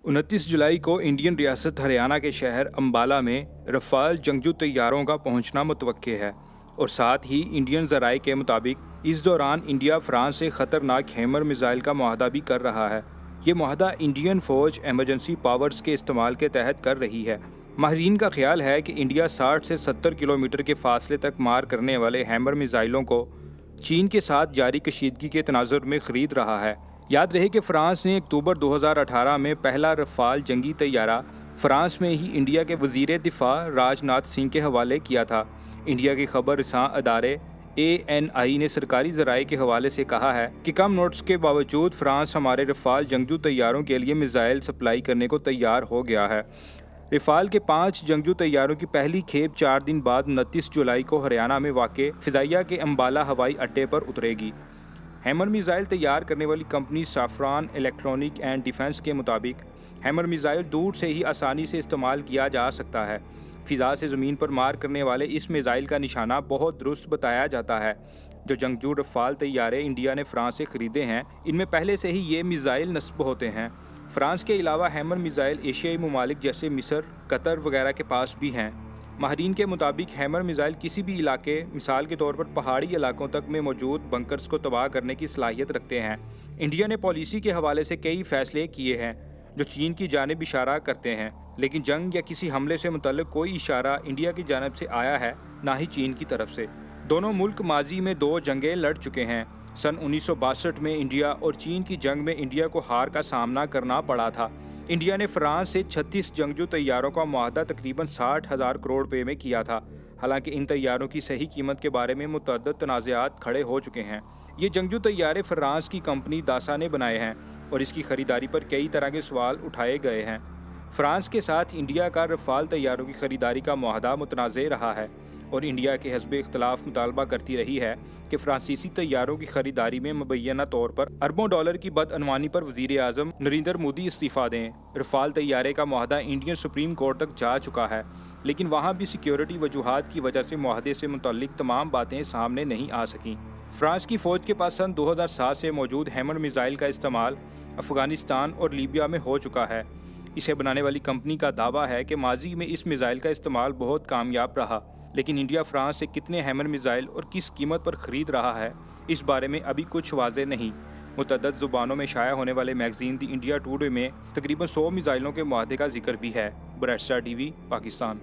29 जुलाई को इंडियन रियासत हरियाणा के शहर अम्बाला में रफ़ाल जंगजू तैयारों का पहुंचना मुतवक्के है और साथ ही इंडियन ज़राए के मुताबिक इस दौरान इंडिया फ्रांस से ख़तरनाक हैमर मिसाइल का मुआहदा भी कर रहा है। ये मुआहदा इंडियन फ़ौज एमरजेंसी पावर्स के इस्तेमाल के तहत कर रही है। माहिरीन का ख्याल है कि इंडिया 60 से 70 किलोमीटर के फासले तक मार करने वाले हैमर मिसाइलों को चीन के साथ जारी कशीदगी के तनाजुर में ख़रीद रहा है। याद रहे कि फ़्रांस ने अक्टूबर 2018 में पहला रफ़ाल जंगी तैयारा फ़्रांस में ही इंडिया के वज़ीर दिफ़ा राजनाथ सिंह के हवाले किया था। इंडिया की खबर रसां अदारे ANI ने सरकारी ज़राए के हवाले से कहा है कि कम नोट्स के बावजूद फ़्रांस हमारे रफ़ाल जंगजू तैयारों के लिए मिसाइल सप्लाई करने को तैयार हो गया है। रफ़ाल के 5 जंगजू तैयारों की पहली खेप 4 दिन बाद 29 जुलाई को हरियाणा में वाक़े फ़िज़ाइया के अम्बाला हवाई अड्डे पर उतरेगी। हैमर मिसाइल तैयार करने वाली कंपनी साफ़रान इलेक्ट्रॉनिक एंड डिफेंस के मुताबिक हैमर मिसाइल दूर से ही आसानी से इस्तेमाल किया जा सकता है। फ़िज़ा से ज़मीन पर मार करने वाले इस मिसाइल का निशाना बहुत दुरुस्त बताया जाता है। जो जंगजू रफ़ाल तैयारे इंडिया ने फ़्रांस से ख़रीदे हैं, इनमें पहले से ही ये मिसाइल नस्ब होते हैं। फ़्रांस के अलावा हैमर मिसाइल एशियाई ममालिक जैसे मिस्र, कतर वगैरह के पास भी हैं। माहिरीन के मुताबिक हैमर मिसाइल किसी भी इलाके, मिसाल के तौर पर पहाड़ी इलाकों तक में मौजूद बंकर्स को तबाह करने की सलाहियत रखते हैं। इंडिया ने पॉलिसी के हवाले से कई फ़ैसले किए हैं जो चीन की जानिब इशारा करते हैं, लेकिन जंग या किसी हमले से मुतल्लिक कोई इशारा इंडिया की जानिब से आया है, ना ही चीन की तरफ से। दोनों मुल्क माजी में 2 जंगें लड़ चुके हैं। सन 1962 में इंडिया और चीन की जंग में इंडिया को हार का सामना करना पड़ा था। इंडिया ने फ़्रांस से 36 जंगजू तैयारों का मुआहदा तकरीबन 60,000 करोड़ रुपए में किया था। हालांकि इन तैयारों की सही कीमत के बारे में मुतअद्दिद तनाज़ात खड़े हो चुके हैं। ये जंगजू तैयारे फ़्रांस की कंपनी दासा ने बनाए हैं और इसकी ख़रीदारी पर कई तरह के सवाल उठाए गए हैं। फ़्रांस के साथ इंडिया का रफ़ाल तैयारों की ख़रीदारी का मुआहदा मुतनाज़ रहा है और इंडिया के हस्ब इख्तलाफ मुतालबा करती रही है कि फ़्रांसीसी तैयारों की ख़रीदारी में मुबैना तौर पर अरबों डॉलर की बदअनवानी पर वज़ीर आज़म नरेंद्र मोदी इस्तीफ़ा दें। रफ़ाल तैयारे का मुआहदा इंडियन सुप्रीम कोर्ट तक जा चुका है, लेकिन वहाँ भी सिक्योरिटी वजूहात की वजह से मुआहदे से मुतल्लिक तमाम बातें सामने नहीं आ सकीं। फ़्रांस की फ़ौज के पास सन 2007 से मौजूद हैमर मिसाइल का इस्तेमाल अफ़गानिस्तान और लीबिया में हो चुका है। इसे बनाने वाली कंपनी का दावा है कि माजी में इस मिसाइल का इस्तेमाल बहुत कामयाब रहा, लेकिन इंडिया फ्रांस से कितने हैमर मिसाइल और किस कीमत पर ख़रीद रहा है, इस बारे में अभी कुछ वाज़े नहीं। मुतअद्दिद ज़ुबानों में शाया होने वाले मैगज़ीन दी इंडिया टुडे में तकरीबन 100 मिसाइलों के मुआहदे का जिक्र भी है। ब्रेस्टा TV, पाकिस्तान।